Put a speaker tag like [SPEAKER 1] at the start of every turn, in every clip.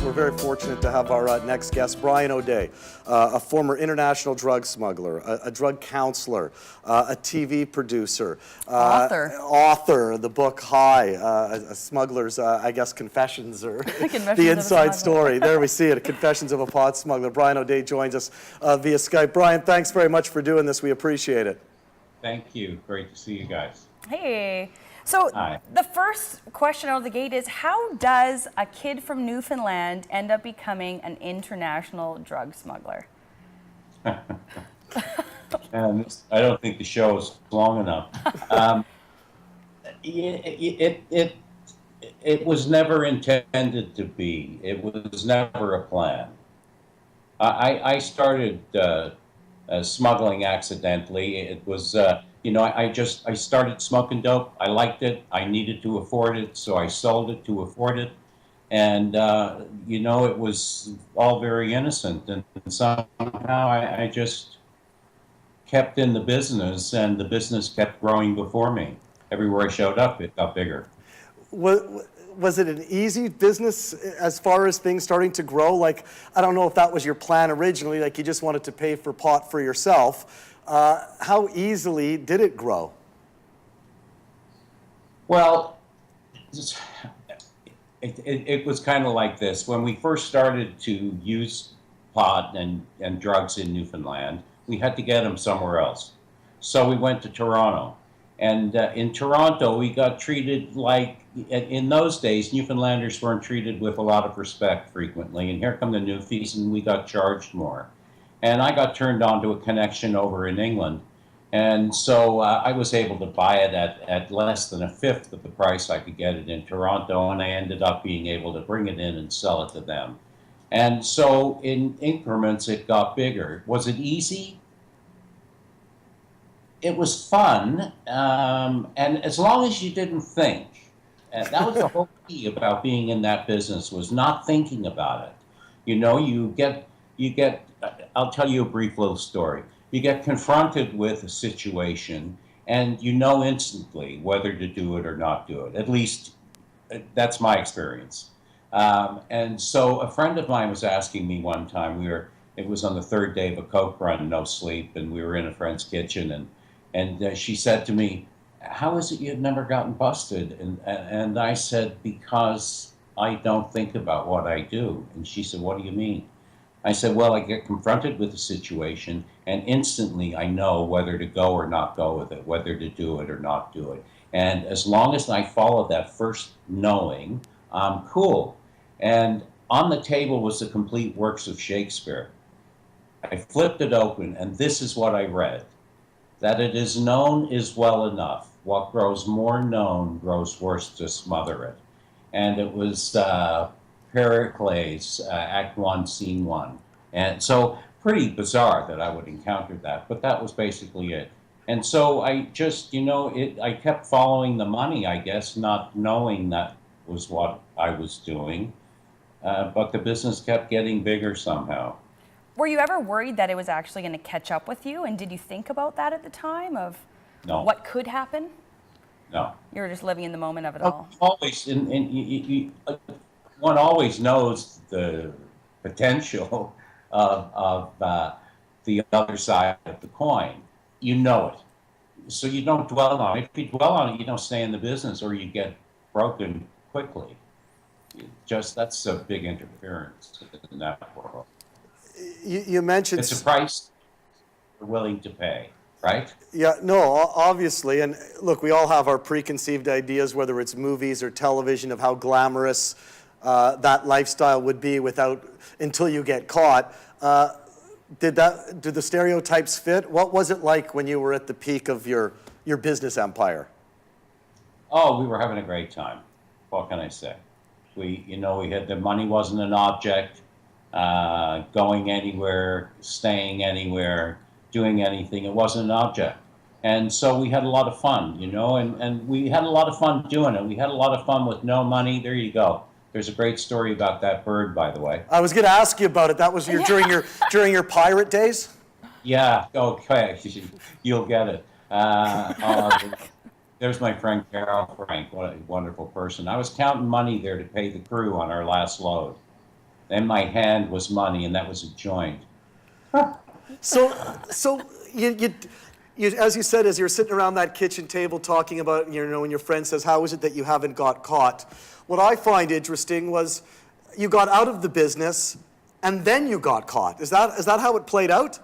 [SPEAKER 1] We're very fortunate to have our next guest, Brian O'Day, a former international drug smuggler, a drug counselor, a TV producer, author of the book High, a smuggler's, I guess, confessions or the inside story. There we see it, Confessions of a Pot Smuggler. Brian O'Day joins us via Skype. Brian, thanks very much for doing this. We appreciate it.
[SPEAKER 2] Thank you. Great to see you guys.
[SPEAKER 3] Hey. So the first question out of the gate is, how does a kid from Newfoundland end up becoming an international drug smuggler?
[SPEAKER 2] And I don't think the show is long enough. It was never intended to be. It was never a plan. I started smuggling accidentally. It was, I started smoking dope. I liked it. I needed to afford it, so I sold it to afford it. And, it was all very innocent. And somehow I just kept in the business, and the business kept growing before me. Everywhere I showed up, it got bigger.
[SPEAKER 1] Was it an easy business as far as things starting to grow? Like, I don't know if that was your plan originally, like you just wanted to pay for pot for yourself. How easily did it grow?
[SPEAKER 2] Well, it was kind of like this. When we first started to use pot and drugs in Newfoundland, we had to get them somewhere else. So we went to Toronto. And in Toronto, we got treated like, in those days, Newfoundlanders weren't treated with a lot of respect frequently. And here come the Newfies, and we got charged more. And I got turned on to a connection over in England. And so I was able to buy it at less than a fifth of the price I could get it in Toronto. And I ended up being able to bring it in and sell it to them. And so in increments, it got bigger. Was it easy? It was fun, and as long as you didn't think. And that was the whole key about being in that business, was not thinking about it. You get, I'll tell you a brief little story. You get confronted with a situation, and you know instantly whether to do it or not do it. At least, that's my experience. And so a friend of mine was asking me one time, it was on the third day of a coke run, no sleep, and we were in a friend's kitchen, and she said to me, "How is it you've never gotten busted?" And I said, "Because I don't think about what I do." And she said, "What do you mean?" I said, "Well, I get confronted with a situation, and instantly I know whether to go or not go with it, whether to do it or not do it. And as long as I follow that first knowing, I'm cool." And on the table was the complete works of Shakespeare. I flipped it open, and this is what I read. That it is known is well enough. What grows more known grows worse to smother it. And it was Pericles, Act 1, Scene 1. And so pretty bizarre that I would encounter that, but that was basically it. And so I just, I kept following the money, I guess, not knowing that was what I was doing. But the business kept getting bigger somehow.
[SPEAKER 3] Were you ever worried that it was actually going to catch up with you? And did you think about that at the time of what could happen?
[SPEAKER 2] No.
[SPEAKER 3] You were just living in the moment of it all.
[SPEAKER 2] Always, one always knows the potential of the other side of the coin. You know it. So you don't dwell on it. If you dwell on it, you don't stay in the business, or you get broken quickly. That's a big interference in that world.
[SPEAKER 1] You mentioned
[SPEAKER 2] it's a price we're willing to pay, right?
[SPEAKER 1] Yeah, no, obviously. And look, we all have our preconceived ideas, whether it's movies or television, of how glamorous that lifestyle would be until you get caught. Do the stereotypes fit? What was it like when you were at the peak of your business empire?
[SPEAKER 2] Oh, we were having a great time. What can I say? We had, the money wasn't an object. Going anywhere, staying anywhere, doing anything, it wasn't an object. And so we had a lot of fun, and we had a lot of fun doing it. We had a lot of fun with no money. There you go. There's a great story about that bird, by the way.
[SPEAKER 1] I was going to ask you about it. That was during your pirate days?
[SPEAKER 2] Yeah, okay. You'll get it. There's my friend Carol Frank, what a wonderful person. I was counting money there to pay the crew on our last load. In my hand was money, and that was a joint.
[SPEAKER 1] So you, as you said, as you're sitting around that kitchen table talking about, when your friend says, how is it that you haven't got caught? What I find interesting was you got out of the business and then you got caught. Is that how it played out?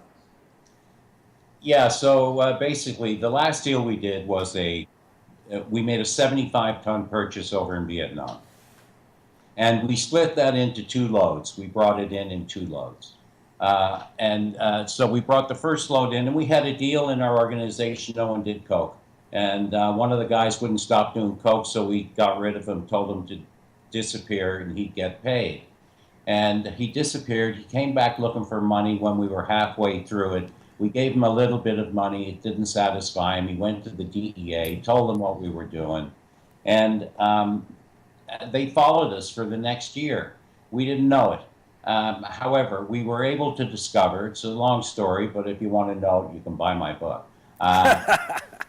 [SPEAKER 2] Yeah, so basically the last deal we did was we made a 75-ton purchase over in Vietnam. And we split that into 2 loads. We brought it in 2 loads. So we brought the first load in, and we had a deal in our organization. No one did coke. And one of the guys wouldn't stop doing coke, so we got rid of him, told him to disappear, and he'd get paid. And he disappeared. He came back looking for money when we were halfway through it. We gave him a little bit of money. It didn't satisfy him. He went to the DEA, told them what we were doing. And they followed us for the next year. We didn't know it. However, we were able to discover, it's a long story, but if you want to know, you can buy my book.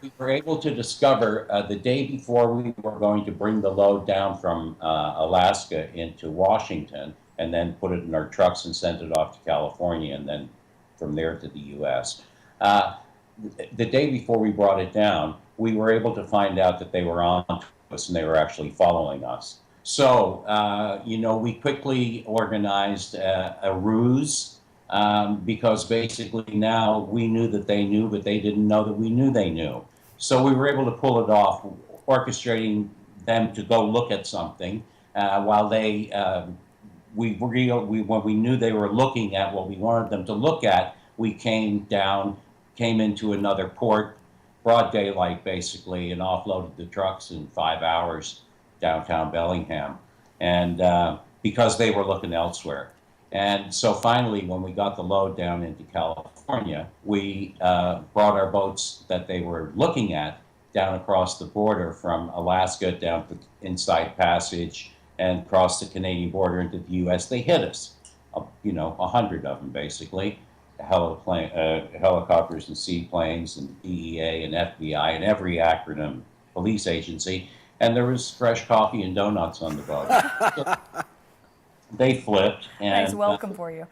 [SPEAKER 2] We were able to discover the day before we were going to bring the load down from Alaska into Washington and then put it in our trucks and send it off to California and then from there to the U.S. The day before we brought it down, we were able to find out that they were on to us and they were actually following us. So, we quickly organized a ruse because basically now we knew that they knew, but they didn't know that we knew they knew. So we were able to pull it off, orchestrating them to go look at something while they, when we knew they were looking at what we wanted them to look at, we came into another port, broad daylight basically, and offloaded the trucks in 5 hours. Downtown Bellingham, and because they were looking elsewhere. And so finally, when we got the load down into California, we brought our boats that they were looking at down across the border from Alaska down to Inside Passage and across the Canadian border into the U.S. They hit us, 100 of them basically, helicopters and seaplanes and DEA and FBI and every acronym police agency. And there was fresh coffee and donuts on the boat. So they flipped. And,
[SPEAKER 3] nice welcome for you.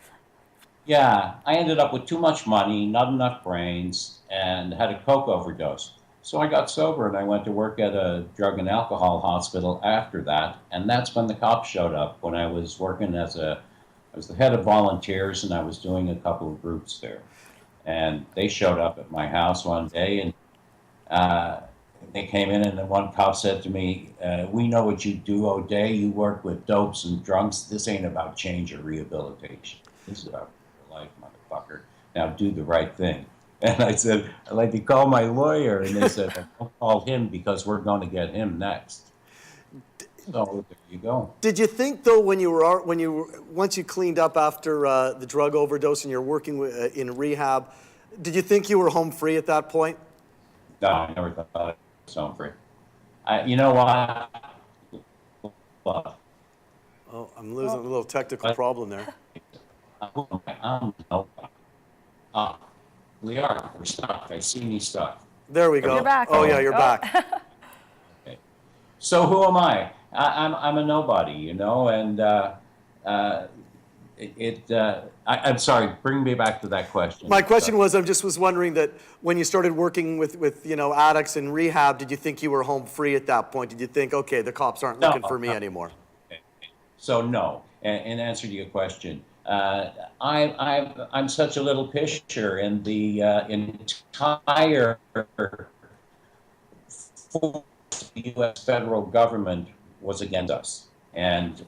[SPEAKER 2] Yeah, I ended up with too much money, not enough brains, and had a coke overdose. So I got sober and I went to work at a drug and alcohol hospital after that. And that's when the cops showed up, when I was working I was the head of volunteers and I was doing a couple of groups there. And they showed up at my house one day and they came in and the one cop said to me, we know what you do, O'Day. You work with dopes and drunks. This ain't about change or rehabilitation. This is about your life, motherfucker. Now do the right thing. And I said, I'd like to call my lawyer. And they said, well, don't call him because we're going to get him next. So there you go.
[SPEAKER 1] Did you think, though, once you cleaned up after the drug overdose and you're working in rehab, did you think you were home free at that point?
[SPEAKER 2] No, I never thought I was home free. You know what?
[SPEAKER 1] Oh, I'm losing a little technical problem there.
[SPEAKER 2] We are. We're stuck. I see me stuck.
[SPEAKER 1] There we go.
[SPEAKER 3] You're back.
[SPEAKER 1] Oh, yeah, you're back.
[SPEAKER 2] Okay. So who am I? I'm a nobody, and I'm sorry. Bring me back to that question.
[SPEAKER 1] My question was, I just was wondering that when you started working with addicts in rehab, did you think you were home free at that point? Did you think, okay, the cops aren't looking for me anymore?
[SPEAKER 2] So no. In answer to your question, I'm such a little picture, and the entire the U.S. federal government was against us, and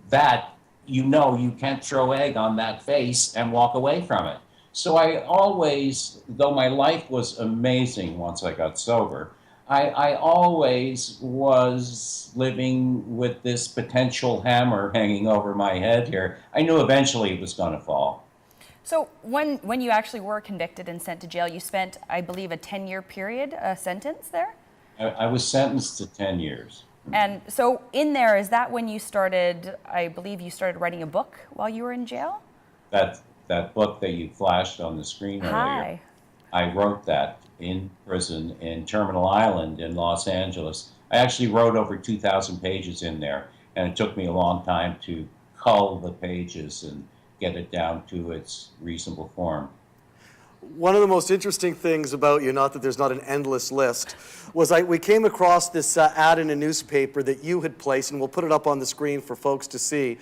[SPEAKER 2] that you can't throw egg on that face and walk away from it. So I always, though my life was amazing once I got sober, I always was living with this potential hammer hanging over my head here. I knew eventually it was going to fall.
[SPEAKER 3] So when you actually were convicted and sent to jail, you spent, I believe, a 10-year period, a sentence there?
[SPEAKER 2] I was sentenced to 10 years.
[SPEAKER 3] And so in there, is that when you started, I believe you started writing a book while you were in jail?
[SPEAKER 2] That book that you flashed on the screen earlier.
[SPEAKER 3] Hi.
[SPEAKER 2] I wrote that in prison in Terminal Island in Los Angeles. I actually wrote over 2,000 pages in there, and it took me a long time to cull the pages and get it down to its reasonable form.
[SPEAKER 1] One of the most interesting things about you, not that there's not an endless list, was we came across this ad in a newspaper that you had placed, and we'll put it up on the screen for folks to see,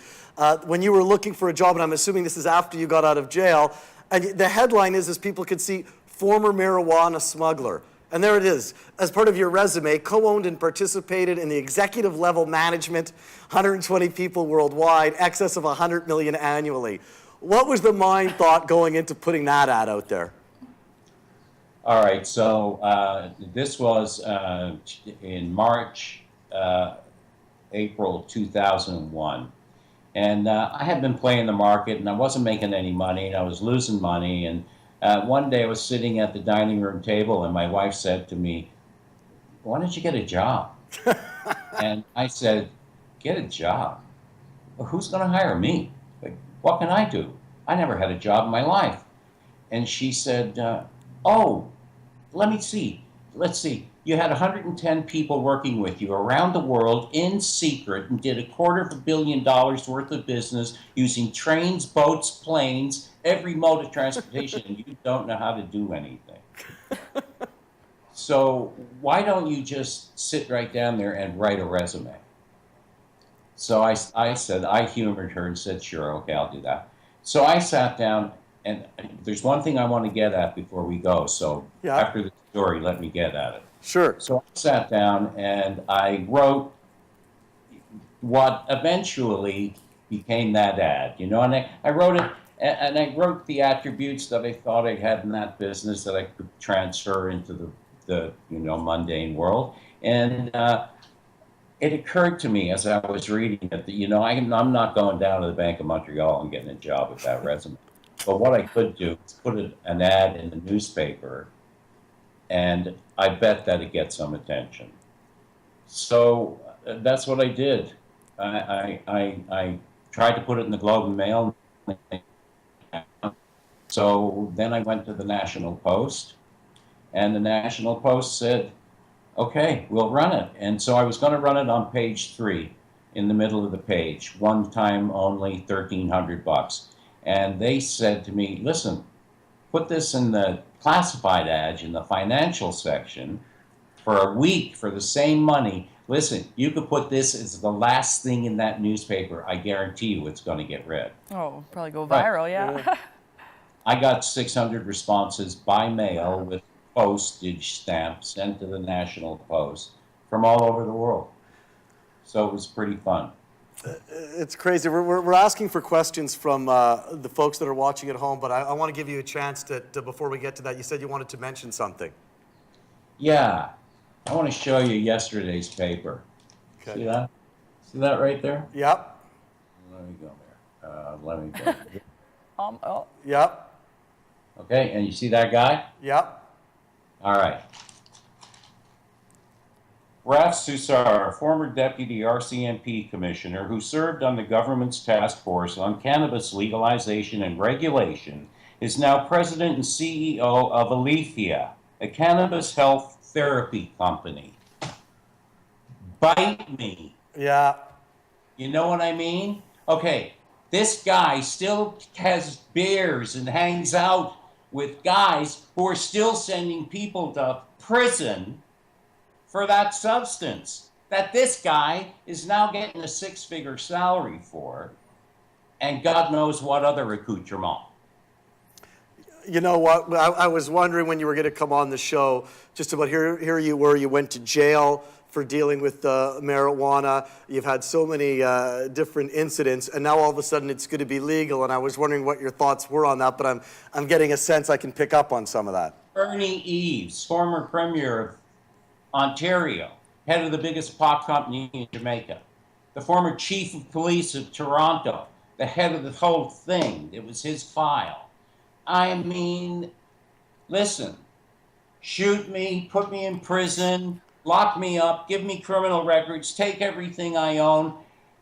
[SPEAKER 1] when you were looking for a job, and I'm assuming this is after you got out of jail, and the headline is, as people could see, former marijuana smuggler. And there it is, as part of your resume, co-owned and participated in the executive level management, 120 people worldwide, excess of 100 million annually. What was the mind thought going into putting that ad out there?
[SPEAKER 2] All right, so this was in March, April 2001. And I had been playing the market, and I wasn't making any money, and I was losing money. And one day I was sitting at the dining room table, and my wife said to me, "Why don't you get a job?" And I said, "Get a job? Well, who's going to hire me? Like, what can I do? I never had a job in my life." And she said, "Oh, let's see. You had 110 people working with you around the world in secret and did $250 million worth of business using trains, boats, planes, every mode of transportation, and you don't know how to do anything. So why don't you just sit right down there and write a resume?" So I said, I humored her and said, "Sure, okay, I'll do that." So I sat down, and there's one thing I want to get at before we go. So after the story, let me get at it.
[SPEAKER 1] Sure.
[SPEAKER 2] So I sat down and I wrote what eventually became that ad, and I wrote it, and I wrote the attributes that I thought I had in that business that I could transfer into the mundane world. And it occurred to me as I was reading it that, I'm not going down to the Bank of Montreal and getting a job with that resume. But what I could do is put an ad in the newspaper, and I bet that it gets some attention. So that's what I did. I tried to put it in the Globe and Mail. So then I went to the National Post, and the National Post said, "Okay, we'll run it." And so I was going to run it on page 3, in the middle of the page, one time only, $1,300. And they said to me, "Listen, put this in the classified ads in the financial section for a week for the same money. Listen, you could put this as the last thing in that newspaper. I guarantee you it's going to get read."
[SPEAKER 3] Oh, probably go viral, yeah.
[SPEAKER 2] I got 600 responses by mail with postage stamps sent to the National Post from all over the world. So it was pretty fun.
[SPEAKER 1] It's crazy. We're asking for questions from the folks that are watching at home, but I want to give you a chance to, before we get to that, you said you wanted to mention something.
[SPEAKER 2] Yeah, I want to show you yesterday's paper. Okay. See that? See that right there?
[SPEAKER 1] Yep.
[SPEAKER 2] Let me go there. Let me go.
[SPEAKER 1] Oh. Yep.
[SPEAKER 2] Okay, and you see that guy?
[SPEAKER 1] Yep.
[SPEAKER 2] All right. Raf Susar, former deputy RCMP commissioner who served on the government's task force on cannabis legalization and regulation, is now president and CEO of Aletheia, a cannabis health therapy company. Bite me.
[SPEAKER 1] Yeah.
[SPEAKER 2] You know what I mean? Okay, this guy still has beers and hangs out with guys who are still sending people to prison for that substance that this guy is now getting a 6-figure salary for, and God knows what other accoutrement.
[SPEAKER 1] You know what? I was wondering when you were going to come on the show, just about here you were, you went to jail for dealing with marijuana. You've had so many different incidents, and now all of a sudden it's going to be legal, and I was wondering what your thoughts were on that, but I'm getting a sense I can pick up on some of that.
[SPEAKER 2] Ernie Eves, former premier of Ontario, head of the biggest pot company in Jamaica, the former chief of police of Toronto, the head of the whole thing. It was his file. I mean, listen, shoot me, put me in prison, lock me up, give me criminal records, take everything I own,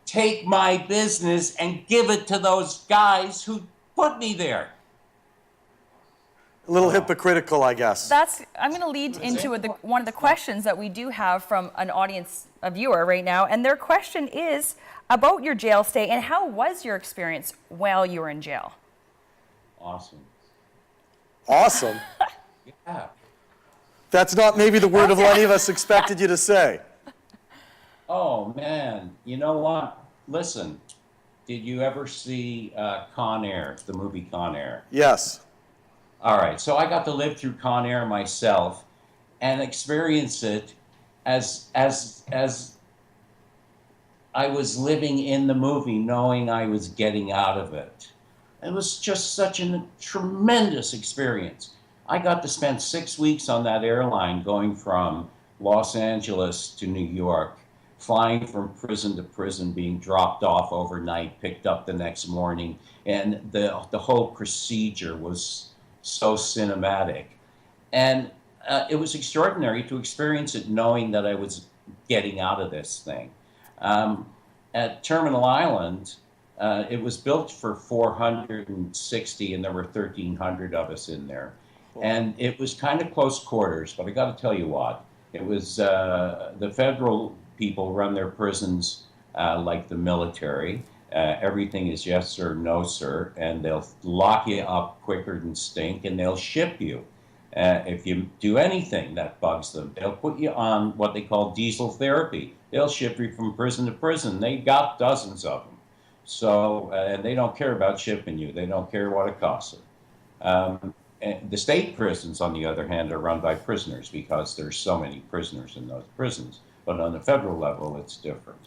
[SPEAKER 2] take my business and give it to those guys who put me there.
[SPEAKER 1] A little hypocritical, I guess.
[SPEAKER 3] I'm going to lead into one of the questions that we do have from an audience, a viewer right now, and their question is about your jail stay and how was your experience while you were in jail?
[SPEAKER 2] Awesome.
[SPEAKER 1] Awesome?
[SPEAKER 2] Yeah.
[SPEAKER 1] That's not maybe the word of any of us expected you to say.
[SPEAKER 2] Oh, man. You know what? Listen, did you ever see Con Air, the movie Con Air?
[SPEAKER 1] Yes.
[SPEAKER 2] All right, so I got to live through Con Air myself and experience it as I was living in the movie, knowing I was getting out of it. It was just such a tremendous experience. I got to spend 6 weeks on that airline going from Los Angeles to New York, flying from prison to prison, being dropped off overnight, picked up the next morning, and the whole procedure was so cinematic. And it was extraordinary to experience it knowing that I was getting out of this thing. At Terminal Island, it was built for 460 and there were 1,300 of us in there. And it was kind of close quarters, but I got to tell you what, it was the federal people run their prisons like the military. Everything is yes sir, no sir, and they'll lock you up quicker than stink, and they'll ship you. If you do anything that bugs them, they'll put you on what they call diesel therapy. They'll ship you from prison to prison. They got dozens of them. So, and they don't care about shipping you. They don't care what it costs them. And the state prisons, on the other hand, are run by prisoners because there's so many prisoners in those prisons. But on the federal level, it's different.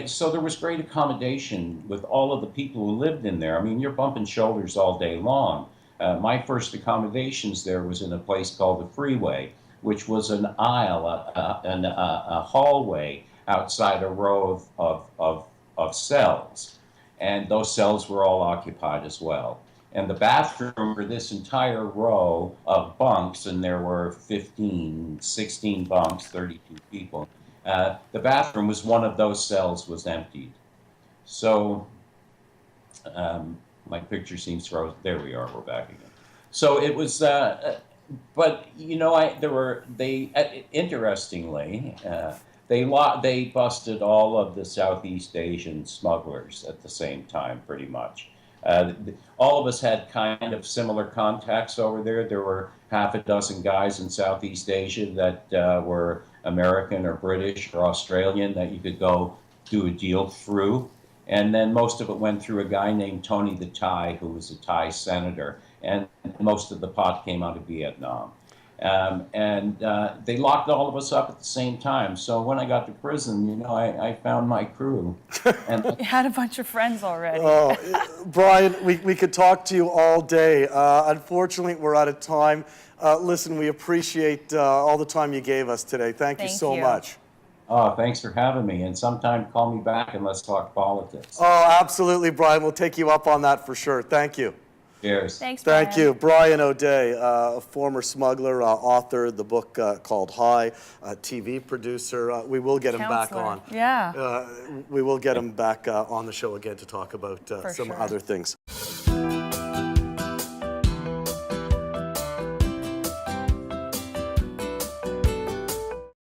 [SPEAKER 2] So there was great accommodation with all of the people who lived in there. I mean, you're bumping shoulders all day long. My first accommodations there was in a place called the Freeway, which was an aisle, a hallway outside a row of cells. And those cells were all occupied as well. And the bathroom for this entire row of bunks, and there were 15, 16 bunks, 32 people, the bathroom was one of those cells was emptied. So my picture seems frozen. There we are. We're back again. So it was, but you know, interestingly, they busted all of the Southeast Asian smugglers at the same time, pretty much. All of us had kind of similar contacts over there. There were half a dozen guys in Southeast Asia that were American or British or Australian that you could go do a deal through. And then most of it went through a guy named Tony the Thai, who was a Thai senator. And most of the pot came out of Vietnam. They locked all of us up at the same time. So when I got to prison, you know, I found my crew. And
[SPEAKER 3] You had a bunch of friends already.
[SPEAKER 1] Oh, Brian, we could talk to you all day. Unfortunately, we're out of time. Listen, we appreciate all the time you gave us today. Thank you so much.
[SPEAKER 2] Oh, thanks for having me. And sometime call me back and let's talk politics.
[SPEAKER 1] Oh, absolutely, Brian. We'll take you up on that for sure. Thank you.
[SPEAKER 2] Cheers.
[SPEAKER 3] Thanks, Brian.
[SPEAKER 1] Thank you. Brian O'Day, a former smuggler, author, the book called High, TV producer. We will get him back on.
[SPEAKER 3] Yeah.
[SPEAKER 1] We will get him back on the show again to talk about some
[SPEAKER 3] sure.
[SPEAKER 1] other things.